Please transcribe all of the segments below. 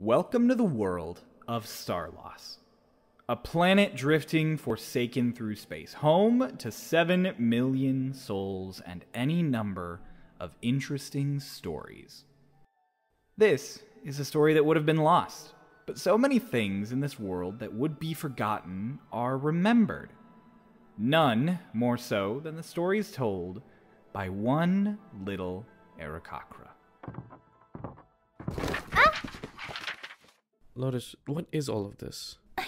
Welcome to the world of Starloss, a planet drifting forsaken through space, home to 7 million souls and any number of interesting stories. This is a story that would have been lost, but so many things in this world that would be forgotten are remembered. None more so than the stories told by one little Aarakocra. Lotus, what is all of this? I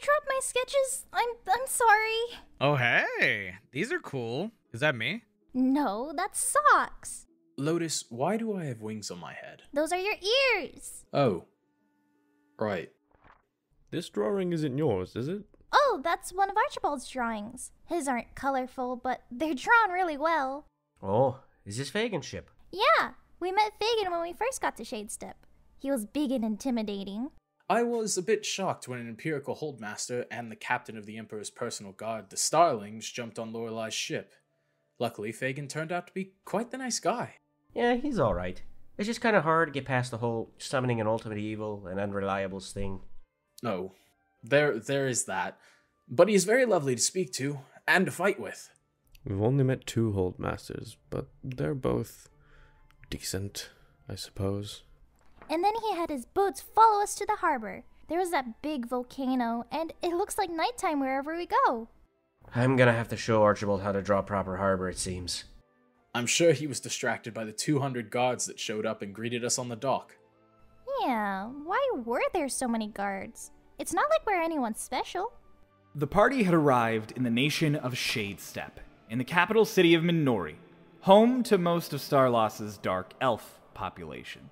dropped my sketches. I'm sorry. Oh, hey. These are cool. Is that me? No, that's socks. Lotus, why do I have wings on my head? Those are your ears. Oh. Right. This drawing isn't yours, is it? Oh, that's one of Archibald's drawings. His aren't colorful, but they're drawn really well. Oh, is this Fagin's ship? Yeah, we met Fagin when we first got to Shadesteppe. He was big and intimidating. I was a bit shocked when an Imperial Holdmaster and the captain of the Emperor's personal guard, the Starlings, jumped on Lorelei's ship. Luckily, Fagin turned out to be quite the nice guy. Yeah, he's alright. It's just kind of hard to get past the whole summoning an ultimate evil and unreliables thing. No, there is that. But he's very lovely to speak to, and to fight with. We've only met 2 Holdmasters, but they're both decent, I suppose. And then he had his boats follow us to the harbor. There was that big volcano, and it looks like nighttime wherever we go. I'm gonna have to show Archibald how to draw proper harbor, it seems. I'm sure he was distracted by the 200 guards that showed up and greeted us on the dock. Yeah, why were there so many guards? It's not like we're anyone special. The party had arrived in the nation of Shadesteppe, in the capital city of Minori, home to most of Starloss's dark elf population.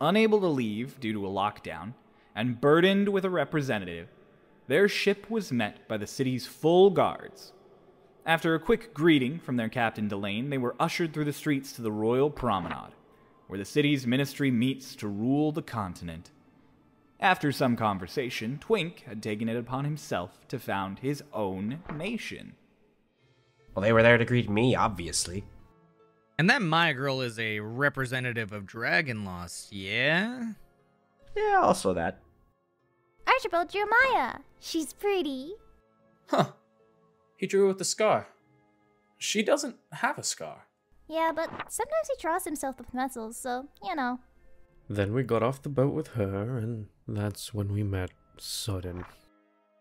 Unable to leave due to a lockdown, and burdened with a representative, their ship was met by the city's full guards. After a quick greeting from their captain Delane, they were ushered through the streets to the Royal Promenade, where the city's ministry meets to rule the continent. After some conversation, Twink had taken it upon himself to found his own nation. Well, they were there to greet me, obviously. And that Maya girl is a representative of Dragonloss, yeah? Yeah, also that. Archibald drew Maya. She's pretty. Huh. He drew with the scar. She doesn't have a scar. Yeah, but sometimes he draws himself with pencils, so, you know. Then we got off the boat with her, and that's when we met Sodden.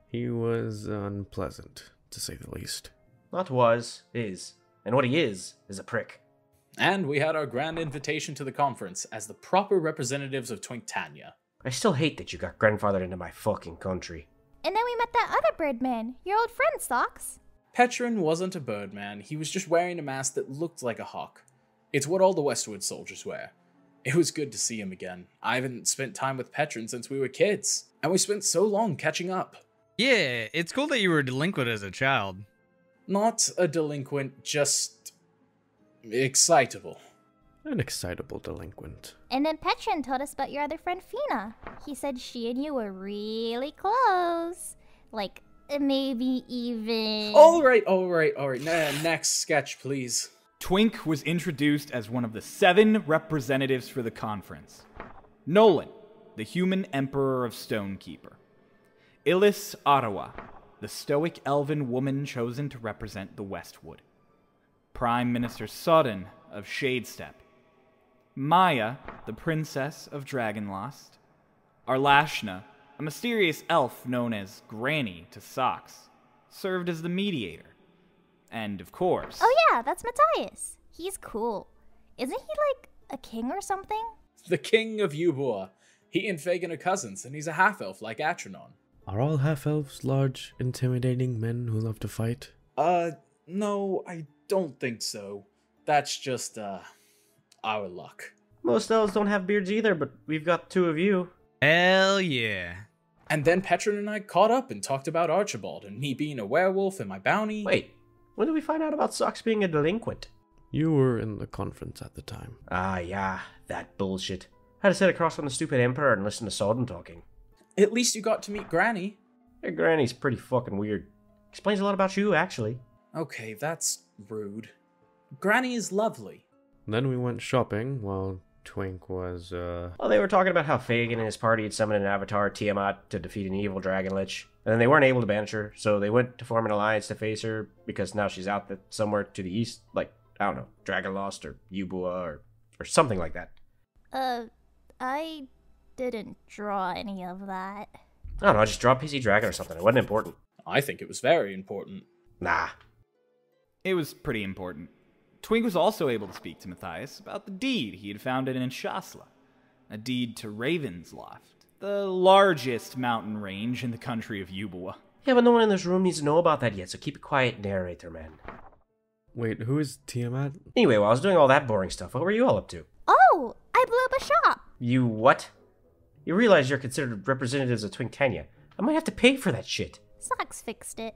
He was unpleasant, to say the least. Not was, is. And what he is a prick. And we had our grand invitation to the conference as the proper representatives of Twinktania. I still hate that you got grandfathered into my fucking country. And then we met that other birdman, your old friend, Socks. Petron wasn't a birdman, he was just wearing a mask that looked like a hawk. It's what all the Westwood soldiers wear. It was good to see him again. I haven't spent time with Petron since we were kids, and we spent so long catching up. Yeah, it's cool that you were a delinquent as a child. Not a delinquent, just excitable. An excitable delinquent. And then Petron told us about your other friend, Fina. He said she and you were really close. Like, maybe even... Alright. Next sketch, please. Twink was introduced as one of the 7 representatives for the conference. Nolan, the human emperor of Stonekeeper. Illis Ottawa, the stoic elven woman chosen to represent the Westwood. Prime Minister Sodden of Shadesteppe. Maya, the princess of Dragonlost. Arlashna, a mysterious elf known as Granny to Socks, served as the mediator. And, of course... Oh yeah, that's Matthias. He's cool. Isn't he like a king or something? The king of Ubor. He and Fagin are cousins, and he's a half-elf like Atronon. Are all half-elves large, intimidating men who love to fight? No, I don't think so. That's just, our luck. Most elves don't have beards either, but we've got 2 of you. Hell yeah. And then Petron and I caught up and talked about Archibald, and me being a werewolf and my bounty. Wait, when did we find out about Socks being a delinquent? You were in the conference at the time. Ah, yeah, that bullshit. Had to sit across from the stupid emperor and listen to Sodden talking. At least you got to meet Granny. Your granny's pretty fucking weird. Explains a lot about you, actually. Okay, that's rude. Granny is lovely. Then we went shopping while Twink was, Well, they were talking about how Fagin and his party had summoned an avatar, Tiamat, to defeat an evil dragon lich. And then they weren't able to banish her, so they went to form an alliance to face her, because now she's out somewhere to the east, like, I don't know, Dragonlost or Ubua or something like that. I didn't draw any of that. I don't know, just draw a PC dragon or something. It wasn't important. I think it was very important. Nah. It was pretty important. Twink was also able to speak to Matthias about the deed he had found in Shasla, a deed to Raven's Loft, the largest mountain range in the country of Ubua. Yeah, but no one in this room needs to know about that yet, so keep it quiet, narrator, man. wait, who is Tiamat? Anyway, while I was doing all that boring stuff, what were you all up to? Oh, I blew up a shop. You what? You realize you're considered representatives of Twinkania. I might have to pay for that shit. Socks fixed it.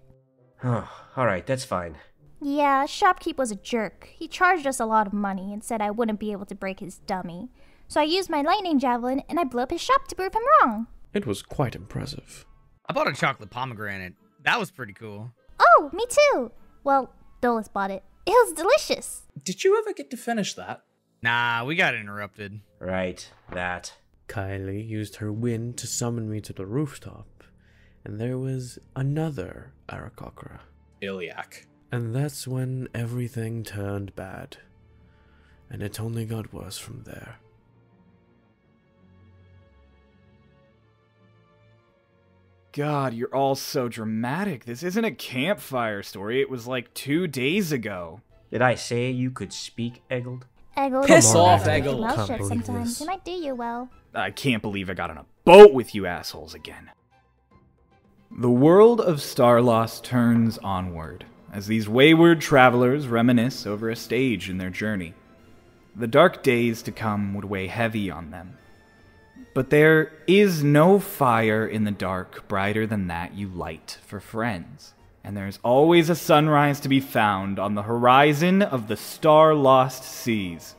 Oh, alright, that's fine. Yeah, shopkeep was a jerk. He charged us a lot of money and said I wouldn't be able to break his dummy. So I used my lightning javelin and I blew up his shop to prove him wrong. It was quite impressive. I bought a chocolate pomegranate. That was pretty cool. Oh, me too. Well, Dolus bought it. It was delicious. Did you ever get to finish that? Nah, we got interrupted. Right, that. Kylie used her wind to summon me to the rooftop, and there was another Arakocra. Iliac. And that's when everything turned bad. And it only got worse from there. God, you're all so dramatic. This isn't a campfire story. It was like 2 days ago. Did I say you could speak, Eggled? Eggle, Piss you off, have to keep Eggle. your mouth Can't shut believe sometimes. this. It might do you well. I can't believe I got on a boat with you assholes again. The world of Starloss turns onward, as these wayward travelers reminisce over a stage in their journey. The dark days to come would weigh heavy on them. But there is no fire in the dark brighter than that you light for friends. And there's always a sunrise to be found on the horizon of the Starlost Seas.